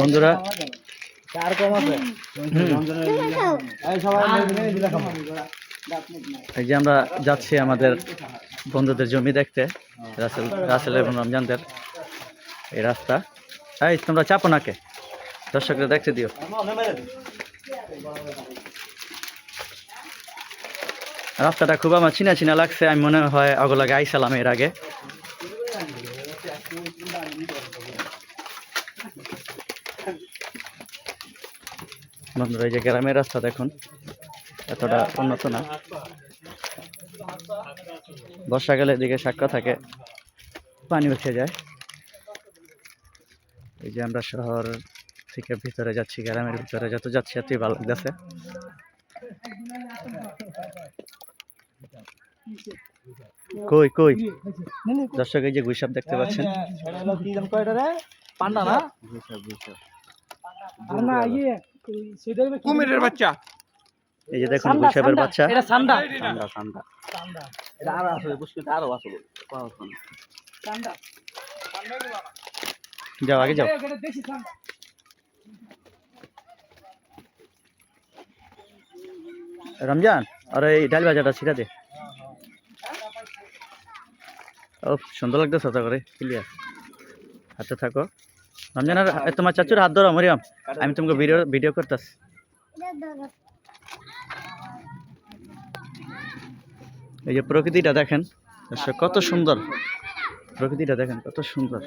বন্ধুরা এই যে আমরা যাচ্ছি আমাদের বন্ধুদের জমি দেখতে, রাসেল এবং রমজানদের এই রাস্তা। এই তোমরা চাপো নাকে, দর্শকরা দেখতে দিও। রাস্তাটা খুব আমার চিনা চিনা লাগছে, আমি মনে হয় অগলাগে আইসালাম এর আগে। বন্ধুরা এই যে গ্রামের রাস্তা দেখুন, এতটা উন্নত না। বর্ষাকালে এদিকে সাক্ষ্য থাকে, পানি উঠে যায়। এই যে আমরা শহর থেকে ভিতরে যাচ্ছি, গ্রামের ভিতরে যত যাচ্ছি এতই ভালো লাগতেছে। কই কই দর্শক এই যে গুইসাপ দেখতে পাচ্ছেন, পান্ডা না কুমিরের বাচ্চা। এই যে দেখুন গুইসাপের বাচ্চা। এটা সান্ডা সান্ডা সান্ডা এটা আরো আছে, বুঝতে আরো আছে। সান্ডা যাও আগে যাও। রমজান আর এই ডাল ভাজাটা ছিটা দে। ও সুন্দর লাগতেছে তা করে, ক্লিয়ার। হাতে থাকো রমজান, আর তোমার চাচুর হাত ধরো মরিয়াম, আমি তোমাকে ভিডিও করতেছি। এই যে প্রকৃতিটা দেখেন কত সুন্দর, প্রকৃতিটা দেখেন কত সুন্দর,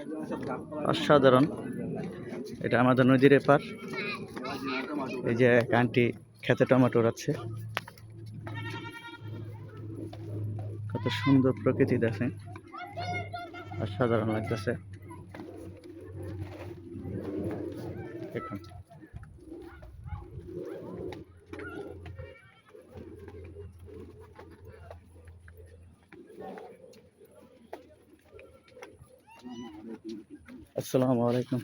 অসাধারণ। এটা আমাদের নদীর এপার। এই যে এক আন্টি খেতে টমেটো আছে, কত সুন্দর প্রকৃতি দেখেন, অসাধারণ লাগতেছে। দেখুন আসসালামু আলাইকুম।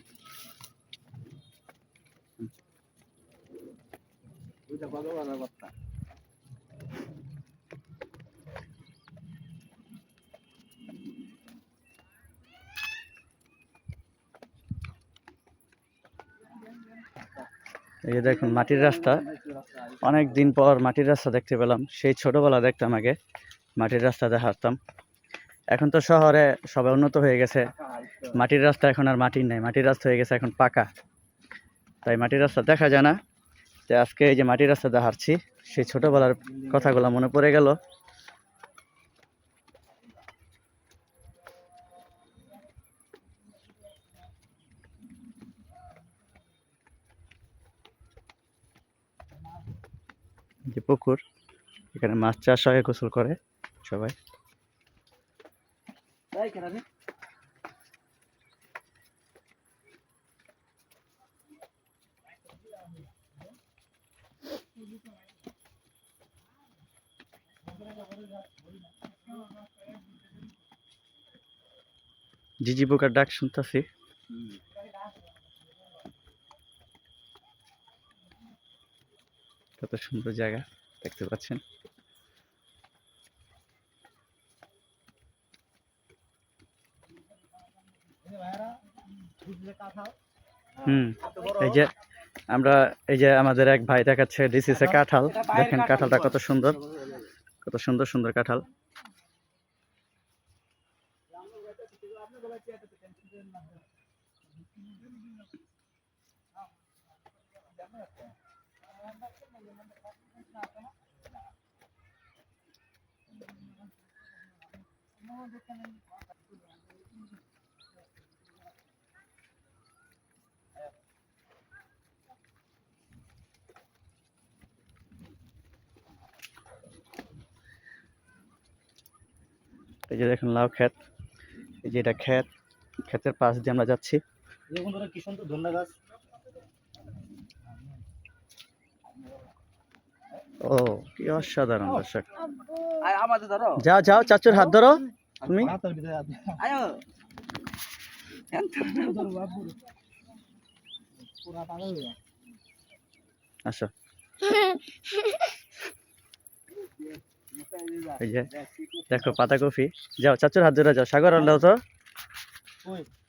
এই যে দেখুন মাটির রাস্তা, অনেক দিন পর মাটির রাস্তা দেখতে পেলাম। সেই ছোটবেলা দেখতাম আগে মাটির রাস্তাতে হাঁটতাম। এখন তো শহরে সবাই উন্নত হয়ে গেছে, মাটির রাস্তা এখন আর মাটির নেই, মাটির রাস্তা হয়ে গেছে এখন পাকা, তাই মাটির রাস্তা দেখা যায় না। তো আজকে এই যে মাটির রাস্তাতে হাঁটছি, সেই ছোটবেলার কথাগুলো মনে পড়ে গেল। যে পুকুর, এখানে মাছ চাষ হয়, গোসল করে সবাই। জিজি পোকার ডাক শুনতেছি। কত সুন্দর জায়গা দেখতে পাচ্ছেন। এই যে আমরা, এই যে আমাদের এক ভাই দেখাচ্ছে দিস কাঁঠাল, দেখেন কাঁঠালটা কত সুন্দর, কত সুন্দর সুন্দর কাঁঠাল। এই যে দেখুন লাউ ক্ষেত, এই যে এটা ক্ষেত, ক্ষেতের পাশ দিয়ে আমরা যাচ্ছি। কি সুন্দর ধন্যা গাছ। ও কি অসাধারণ দর্শক। আমাদের ধরো, যাও যাও চাচুর হাত ধরো তুমি। আয়ো আসো। এই যে দেখো পাতাকপি, যাও চাচুর হাত ধরে যাও। সাগর আল্লাহ তো,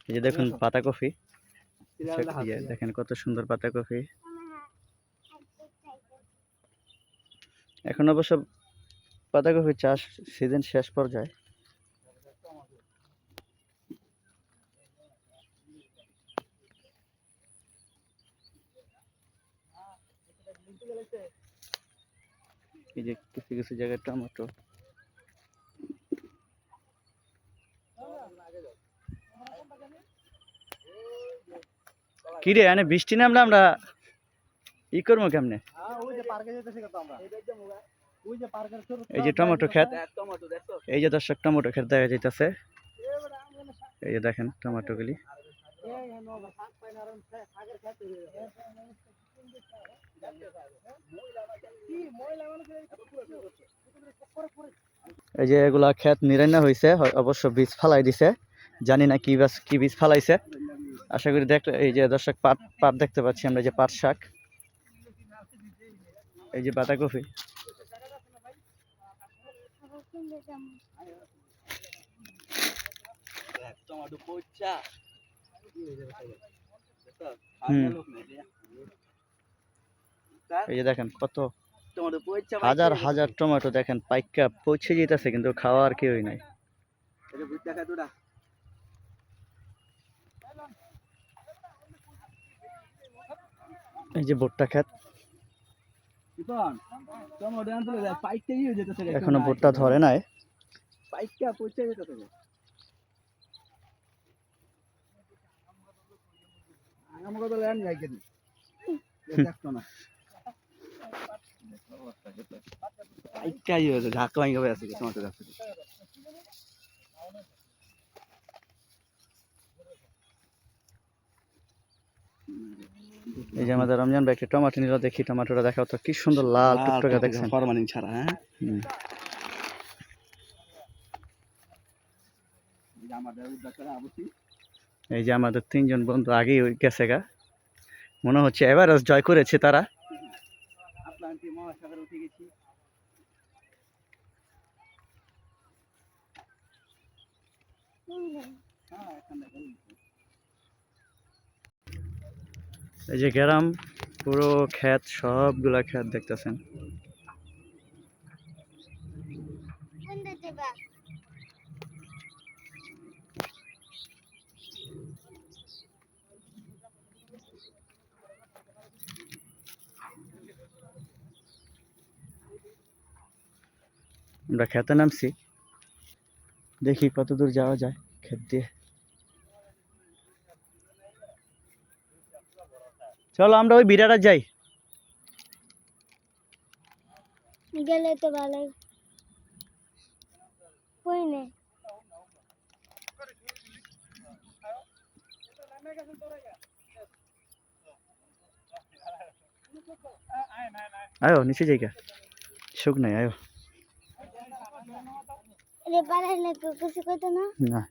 এই যে দেখুন পাতাকপি, এই যে দেখেন কত সুন্দর পাতাকপি। এখন অবশ্য পাতাকপি চাষ সিজন শেষ পর্যায়ে। এই যে কিছু কিছু জায়গায় টমেটো। কি রে এনে বৃষ্টি নামলে আমরা ই করবো কেমনে? এই যে টমেটো ক্ষেত, এই যে দর্শক টমেটো ক্ষেত দেখা যাইতেছে। এই যে দেখেন টমেটো গুলি। এই যে এগুলা ক্ষেত নিরান্না হয়েছে, অবশ্য বীজ ফালাই দিছে, জানি না কি বীজ ফালাইছে। আশা করি এই যে দর্শক পাট দেখতে পাচ্ছি আমরা, যে পাট শাক, এই যে বাঁধাকপি। এই যে দেখেন কত হাজার হাজার টমেটো দেখেন পাইকা পৌঁছে যেতেছে, কিন্তু খাওয়ার কেউই নাই। এই যে ভুট্টা ক্ষেত, এখনো ভুট্টা ধরে নাই। এই যে আমাদের রমজান ভাই একটা টমেটো নিল, দেখি টমেটোটা দেখাও তো, কি সুন্দর লাল টুকটুকে দেখছেন, ফরমালিন ছাড়া। হ্যাঁ, এই যে আমাদের তিনজন বন্ধু আগেই গেছে গা, মনে হচ্ছে এভারেস্ট জয় করেছে তারা। এই যে গ্রাম, পুরো ক্ষেত, সবগুলা ক্ষেত দেখতেছেন। আমরা খেতে নামছি, দেখি কত দূর যাওয়া যায় ক্ষেত দিয়ে। চলো আমরা ওই বিরাটা যাই। গেলে তো ভালো কই নেই। আয়ো নিচে জায়গা সুখ নাই, আয়ো রে পারে না কিছু কইতো না। না।